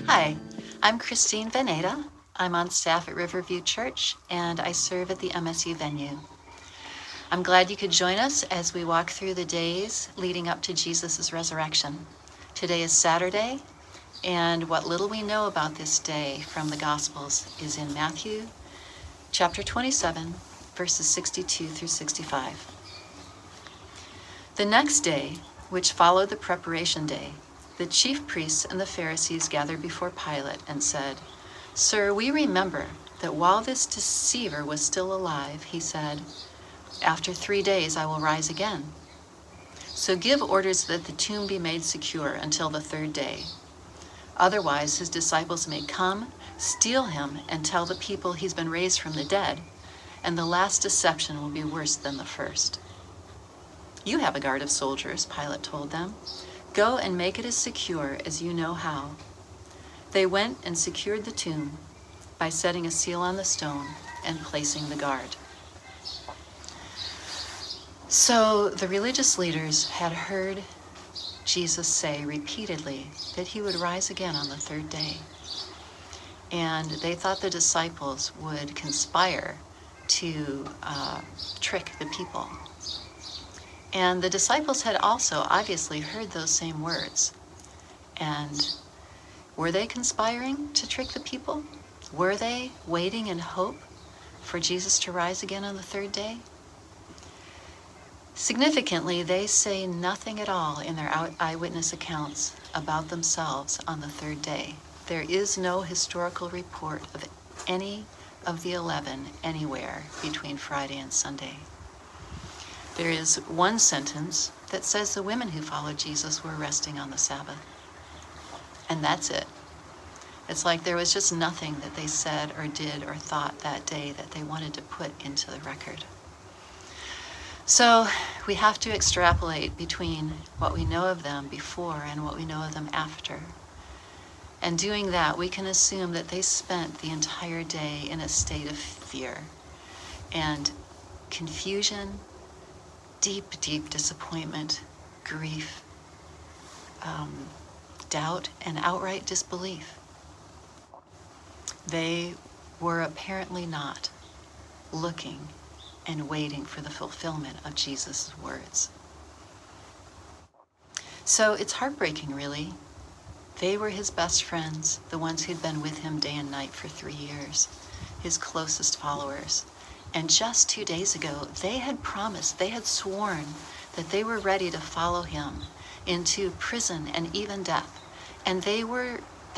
Hi, I'm Christine Veneta. I'm on staff at Riverview Church, and I serve at the MSU Venue. I'm glad you could join us as we walk through the days leading up to Jesus' resurrection. Today is Saturday, and what little we know about this day from the Gospels is in Matthew chapter 27, verses 62 through 65. The next day, which followed the preparation day, the chief priests and the Pharisees gathered before Pilate and said, "Sir, we remember that while this deceiver was still alive, he said, 'After 3 days I will rise again.' So give orders that the tomb be made secure until the 3rd day. Otherwise his disciples may come, steal him, and tell the people he's been raised from the dead, and the last deception will be worse than the first." "You have a guard of soldiers," Pilate told them. "Go and make it as secure as you know how." They went and secured the tomb by setting a seal on the stone and placing the guard. So the religious leaders had heard Jesus say repeatedly that he would rise again on the 3rd day. And they thought the disciples would conspire to trick the people. And the disciples had also obviously heard those same words. And were they conspiring to trick the people? Were they waiting in hope for Jesus to rise again on the 3rd day? Significantly, they say nothing at all in their eyewitness accounts about themselves on the 3rd day. There is no historical report of any of the 11 anywhere between Friday and Sunday. There is one sentence that says the women who followed Jesus were resting on the Sabbath. And that's it. It's like there was just nothing that they said or did or thought that day that they wanted to put into the record. So we have to extrapolate between what we know of them before and what we know of them after. And doing that, we can assume that they spent the entire day in a state of fear and confusion, deep, deep disappointment, grief, doubt, and outright disbelief. They were apparently not looking and waiting for the fulfillment of Jesus' words. So it's heartbreaking, really. They were his best friends, the ones who'd been with him day and night for 3 years, his closest followers. And just 2 days ago, they had promised, they had sworn that they were ready to follow him into prison and even death. And they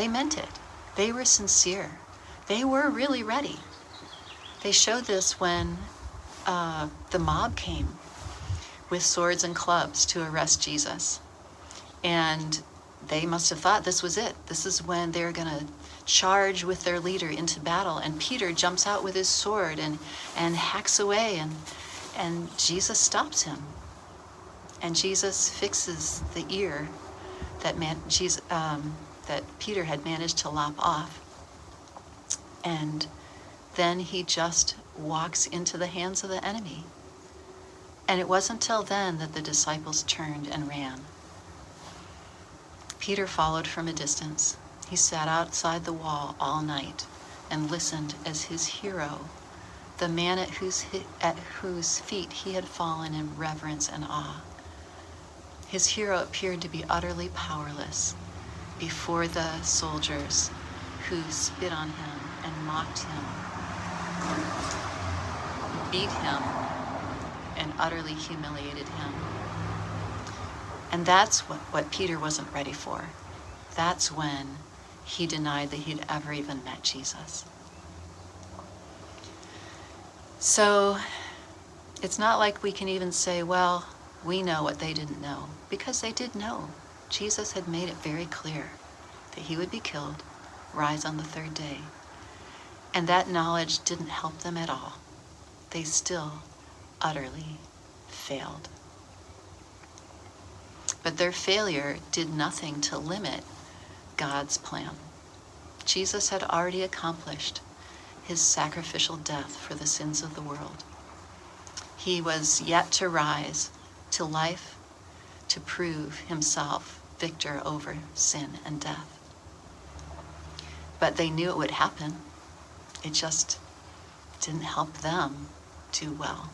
meant it. They were sincere. They were really ready. They showed this when the mob came with swords and clubs to arrest Jesus. And they must have thought this was it. This is when they're going to charge with their leader into battle. And Peter jumps out with his sword and hacks away, and Jesus stops him. And Jesus fixes the ear that Peter had managed to lop off. And then he just walks into the hands of the enemy. And it wasn't until then that the disciples turned and ran. Peter followed from a distance. He sat outside the wall all night and listened as his hero, the man at whose feet he had fallen in reverence and awe. His hero appeared to be utterly powerless before the soldiers who spit on him and mocked him, beat him, and utterly humiliated him. And that's what Peter wasn't ready for. That's when he denied that he'd ever even met Jesus. So it's not like we can even say, well, we know what they didn't know, because they did know. Jesus had made it very clear that he would be killed, rise on the 3rd day. And that knowledge didn't help them at all. They still utterly failed. But their failure did nothing to limit God's plan. Jesus had already accomplished his sacrificial death for the sins of the world. He was yet to rise to life to prove himself victor over sin and death. but they knew it would happen. It just didn't help them do well.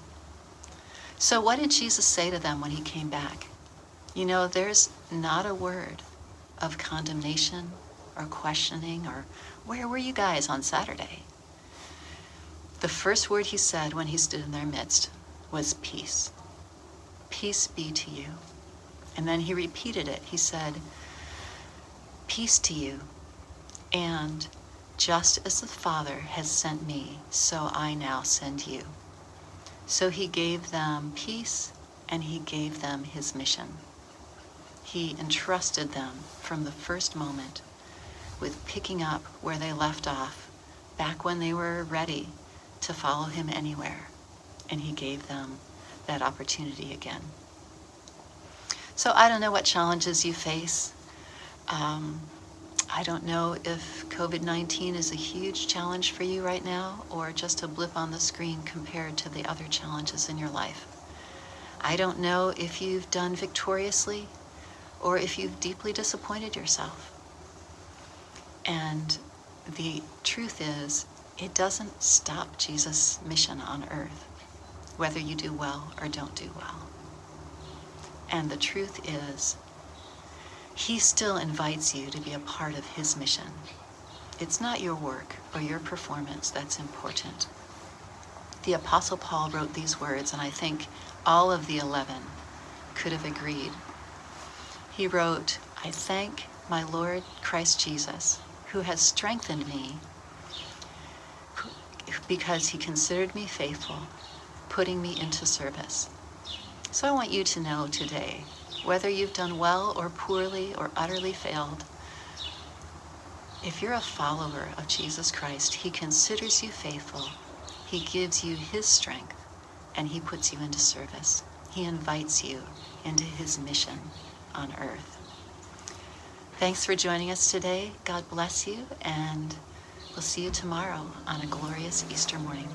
So what did Jesus say to them when he came back? You know, there's not a word of condemnation or questioning or where were you guys on Saturday? The first word he said when he stood in their midst was peace. Peace be to you. And then he repeated it. He said, peace to you. And just as the Father has sent me, so I now send you. So he gave them peace and he gave them his mission. He entrusted them from the first moment with picking up where they left off, back when they were ready to follow him anywhere. And he gave them that opportunity again. So I don't know what challenges you face. I don't know if COVID-19 is a huge challenge for you right now or just a blip on the screen compared to the other challenges in your life. I don't know if you've done victoriously or if you've deeply disappointed yourself. And the truth is, it doesn't stop Jesus' mission on earth, whether you do well or don't do well. And the truth is, he still invites you to be a part of his mission. It's not your work or your performance that's important. The Apostle Paul wrote these words, and I think all of the 11 could have agreed. He wrote, I thank my Lord Christ Jesus, who has strengthened me because he considered me faithful, putting me into service. So I want you to know today, whether you've done well or poorly or utterly failed, if you're a follower of Jesus Christ, he considers you faithful, he gives you his strength, and he puts you into service. He invites you into his mission on earth. Thanks for joining us today. God bless you, and we'll see you tomorrow on a glorious Easter morning.